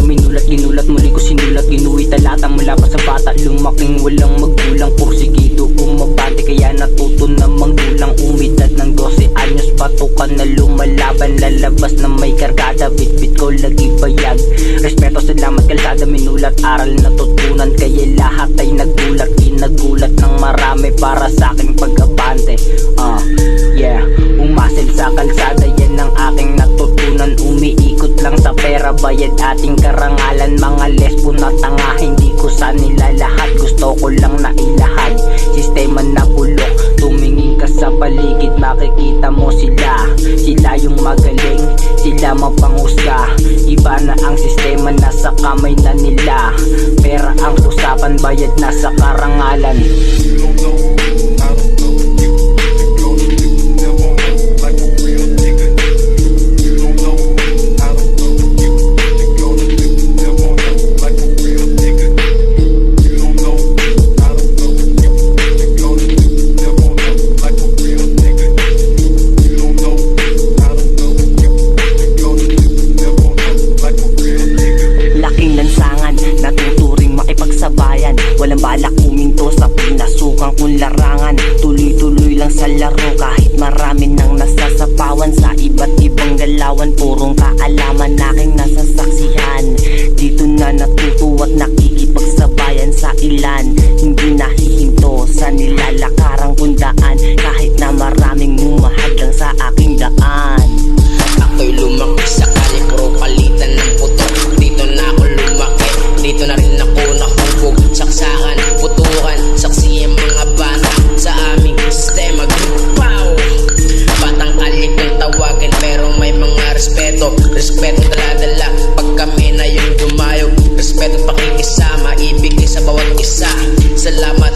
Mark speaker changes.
Speaker 1: minulat, ginulat muli ko sinulat, ginuwi talata mula pa sa bata, lumaking walang magkulang, porsigido umabante kaya natuto namang dulang, umidad ng 12 anyos, patukan na lumalaban, lalabas na may kargada, bitbit ko lagi bayag, respeto, salamat, kalsada, minulat, aral natutunan, kaya lahat ay nagulat, kinagulat ng marami para sa aking pag-abante. Yeah, umasil sa kalsada, yan ang aking natutunan, umiikot lang sa pera, bayad ating karangalan, mga lesbo na tanga, hindi ko sa nila lahat, gusto ko lang na ilahad, sistema na bulok, tumingin ka sa paligid, makikita mo sila, sila yung magaling, sila mapanghusga, iba na ang sistema, nasa kamay na nila, pera ang usapan, bayad na sa karangalan. Walang balak huminto sa pinasukang kong larangan, tuloy-tuloy lang sa laro kahit marami nang nasasapawan sa iba't ibang galawan, purong kaalaman aking nasasaksihan. Dito na natuto at nakikipagsabayan sa ilan, hindi nahihinto sa nilalakarang kundaan, kahit na maraming humahadlang sa aking daan.
Speaker 2: Ako'y lumaki sa kalipro, palitan ng putok, dito na ako lumaki, dito na rin ako nahubog, saksakan, putukan, saksi ang mga bata sa aming sistema, grupaw. Batang kali kung tawagan pero may mga respeto, respeto dala-dala pag kami na yung dumayo, respeto pakikisama, ibigay sa bawat isa, salamat